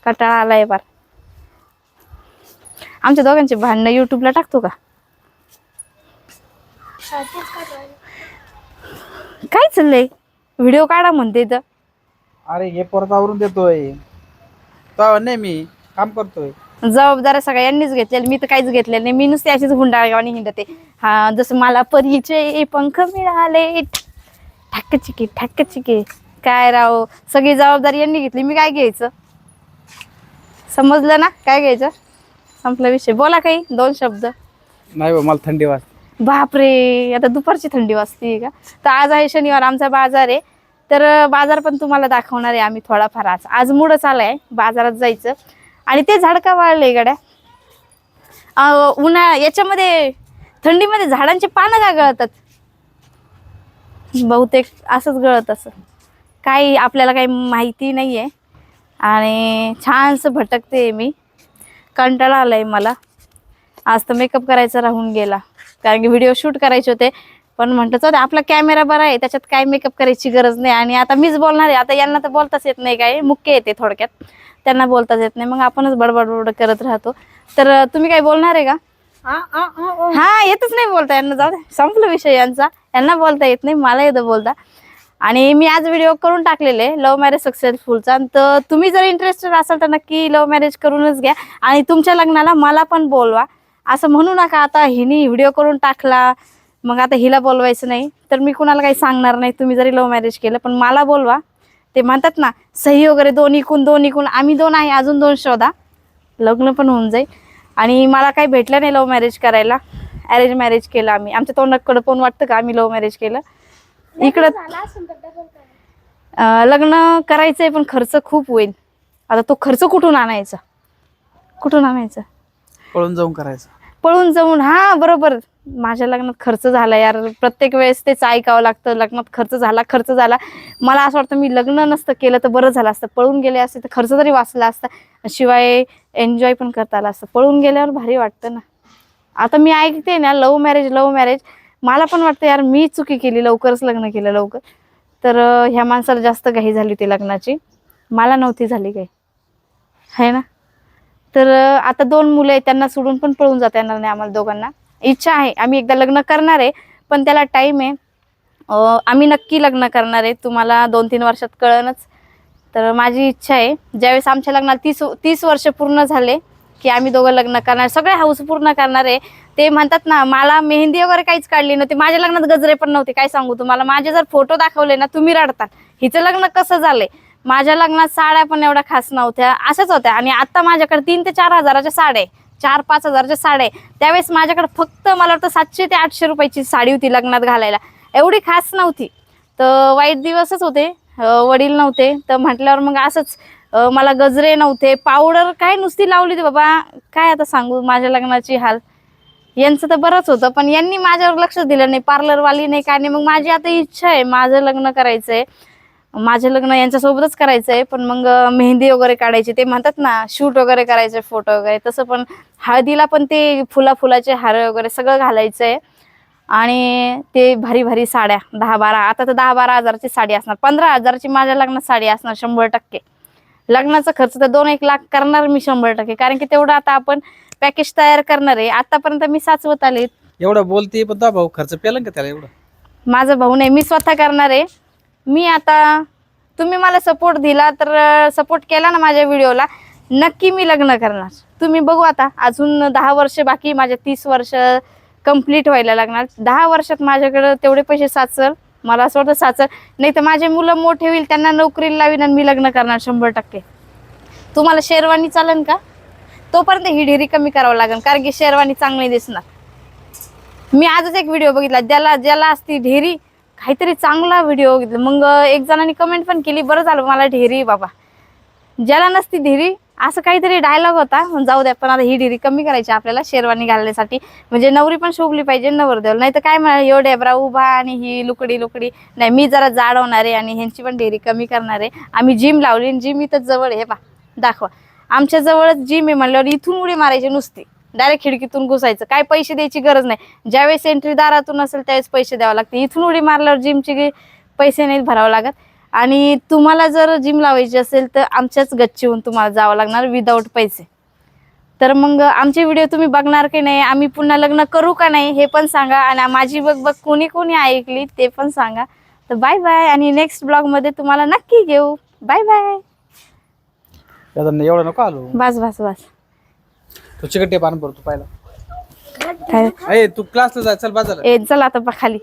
कंटाळा आलाय बार. आमच्या दोघांचे भांडणं युट्यूबला टाकतो का? काय चाललंय? व्हिडिओ काढा म्हणते तर. अरे हे परत आवरून देतोय तो नाही, मी काम करतोय. जबाबदाऱ्या सगळ्या यांनीच घेतलेल्या, मी तर काहीच घेतलेलं नाही. मी नुसते अशीच हुंडाळगावानी हिंडते. हा, जसं मला परीचे पंख मिळाले ठक्क चिकी. काय राव, सगळी जबाबदारी यांनी घेतली, मी काय घ्यायचं? समजलं ना काय घ्यायचं? संपला विषय. बोला काही 2 शब्द. नाही बा, मला थंडी वाजते. बापरे, आता दुपारची थंडी वाजते का? तर आज आहे शनिवार, आमचा बाजार आहे. तर बाजार पण तुम्हाला दाखवणार आहे आम्ही थोडाफार. आज मूडच आलाय बाजारात जायचं. आणि ते झाड का वाळले गड्या? उन्हाळा याच्यामध्ये थंडीमध्ये झाडांची पानं का गळतात? बहुतेक असंच गळत असं. काही आपल्याला काही माहिती नाही आहे. आणि छानसं भटकते मी. कंटाळा आलाय मला. आज तर मेकअप करायचा राहून गेला, कारण की व्हिडिओ शूट करायचे होते. पण म्हटलं चल, आपला कॅमेरा बरा आहे, त्याच्यात काय मेकअप करायची गरज नाही. आणि आता मीच बोलणार आहे. आता यांना तर बोलताच येत नाही, काय मुख्य येते थोडक्यात, त्यांना बोलताच येत नाही. मग आपणच बडबड करत राहतो. तर तुम्ही काय बोलणार आहे का? हा, येतच नाही बोलता यांना. जाऊ दे, संपला विषय यांचा. यांना बोलता येत नाही, मला येतं बोलता. आणि मी आज व्हिडिओ करून टाकलेले लव्ह मॅरेज सक्सेसफुलचा. तर तुम्ही जर इंटरेस्टेड असाल तर नक्की लव्ह मॅरेज करूनच घ्या. आणि तुमच्या लग्नाला मला पण बोलवा. असं म्हणू नका आता हिने व्हिडिओ करून टाकला मग आता हिला बोलवायचं नाही. तर मी कुणाला काही सांगणार नाही. तुम्ही जरी लव्ह मॅरेज केलं पण मला बोलवा. ते म्हणतात ना, सही वगैरे दोन्हीकून आम्ही 2 आहे, अजून 2 शोधा, लग्न पण होऊन जाईल. आणि मला काही भेटलं नाही लव्ह मॅरेज करायला, अरेंज मॅरेज केलं आम्ही. आमच्या तोंडाकडं पण वाटतं का आम्ही लव्ह मॅरेज केलं? इकडं लग्न करायचंय पण खर्च खूप होईल. आता तो खर्च कुठून आणायचा? पळून जाऊन करायचं. पळून जाऊन? हा बरोबर. माझ्या लग्नात खर्च झाला यार. प्रत्येक वेळेस तेच ऐकावं लागतं, लग्नात खर्च झाला. मला असं वाटतं मी लग्न नसतं केलं तर बरं झालं असतं. पळून गेले असते तर खर्च तरी वाचला असता, शिवाय एन्जॉय पण करता आला असतं. पळून गेल्यावर भारी वाटतं ना. आता मी ऐकते ना लव्ह मॅरेज, मला पण वाटतं यार मी चुकी केली, लवकरच लग्न केलं लवकर. तर ह्या माणसाला जास्त घाई झाली होती लग्नाची, मला नव्हती झाली काही, है ना. तर आता 2 मुलं आहेत, त्यांना सोडून पण पळून जाता येणार नाही आम्हाला दोघांना. इच्छा आहे, आम्ही एकदा लग्न करणार आहे, पण त्याला टाईम आहे. आम्ही नक्की लग्न करणार आहे, तुम्हाला 2-3 वर्षात कळणच. तर माझी इच्छा आहे ज्यावेळेस आमच्या लग्नाला 30 वर्ष पूर्ण झाले की आम्ही दोघं लग्न करणार, सगळे हाऊस पूर्ण करणार आहे. ते म्हणतात ना, मला मेहंदी वगैरे काहीच काढली नव्हती, माझ्या लग्नात गजरे पण नव्हते. काय सांगू तुम्हाला, माझे जर फोटो दाखवले ना तुम्ही रडता. हिचं लग्न कसं झालंय? माझ्या लग्नात साड्या पण एवढ्या खास नव्हत्या, अशाच होत्या. आणि आता माझ्याकडे 3 ते 4 हजाराच्या साड्या, 4-5 हजाराच्या साड्या. त्यावेळेस माझ्याकडे फक्त मला वाटतं 700 ते 800 रुपयाची साडी होती लग्नात घालायला, एवढी खास नव्हती. तर वाईट दिवसच होते. वडील नव्हते तर म्हटल्यावर मग असंच, मला गजरे नव्हते, पावडर काय नुसती लावली होती बाबा. काय आता सांगू माझ्या लग्नाची हाल. यांचं तर बरंच होतं पण यांनी माझ्यावर लक्ष दिलं नाही, पार्लरवाली नाही काय नाही. मग माझी आता इच्छा आहे, माझं लग्न करायचंय, माझं लग्न यांच्यासोबतच करायचंय. पण मग मेहंदी वगैरे काढायची, ते म्हणतात ना शूट वगैरे करायचे, फोटो वगैरे तसं. पण हळदीला पण ते फुलाचे हार वगैरे सगळं घालायचंय. आणि ते भारी भारी साड्या 10-12, आता तर 10-12 हजाराची साडी असणार, 15 हजाराची माझ्या लग्नात साडी असणार 100%. लग्नाचा खर्च तर 2-1 लाख करणार मी 100%, कारण की तेवढं आता आपण पॅकेज तयार करणार आहे. आतापर्यंत मी साचवत आले. एवढं बोलते पण तो भाऊ खर्च पेलं का त्याला एवढं? माझा भाऊ नाही, मी स्वतः करणार आहे. मी आता, तुम्ही मला सपोर्ट दिला तर, सपोर्ट केला ना माझ्या व्हिडिओला, नक्की मी लग्न करणार. तुम्ही बघू आता, अजून 10 वर्ष बाकी, माझ्या 30 वर्ष कंप्लीट व्हायला लागणार. 10 वर्षात माझ्याकडे तेवढे पैसे साचल, मला असं वाटतं साचल. नाही तर माझे मुलं मोठे होईल, त्यांना नोकरीला लावीन आणि मी लग्न करणार 100%. तुम्हाला शेरवानी चालेल का? तोपर्यंत ही ढेरी कमी करावं लागेल, कारण की शेरवानी चांगली दिसणार. मी आजच एक व्हिडिओ बघितला, ज्याला असती ढेरी, काहीतरी चांगला व्हिडिओ बघितला. मग एक जणांनी कमेंट पण केली, बरं झालं मला ढेरी बाबा, ज्याला नसती ढेरी, असं काहीतरी डायलॉग होता. जाऊ द्या, पण आता ही ढेरी कमी करायची आपल्याला शेरवानी घालण्यासाठी. म्हणजे नवरी पण शोभली पाहिजे नवरदेवाला, नाही तर काय म्हणा एवढे ब्रा उभा आणि ही लुकडी. नाही, मी जरा जाड होणार आहे आणि ह्यांची पण ढेरी कमी करणार आहे. आम्ही जिम लावली, जिम इथं जवळ आहे, दाखवा. आमच्या जवळच जिम आहे म्हणल्यावर इथून उडी मारायची नुसती, डायरेक्ट खिडकीतून घुसायचं, काय पैसे द्यायची गरज नाही. ज्यावेळेस एंट्री दारातून असेल त्यावेळेस पैसे द्यावं लागते. इथून उडी मारल्यावर जिमची पैसे नाहीत भरावं लागत. आणि तुम्हाला जर जिम लावायची असेल तर आमच्याच गच्चीहून तुम्हाला जावं लागणार विदाऊट पैसे. तर मग आमचे व्हिडिओ तुम्ही बघणार की नाही, आम्ही पुन्हा लग्न करू का नाही हे पण सांगा, आणि माझी बघ कोणी कोणी ऐकली ते पण सांगा. तर बाय बाय, आणि नेक्स्ट ब्लॉग मध्ये तुम्हाला नक्की घेऊ. Bye bye. एवढं नको आलो. बस बस बस. तू चिकट टेप आण बरं तू पाहिला. काय तू क्लासला जा, चल बाजारात. चला आता खाली.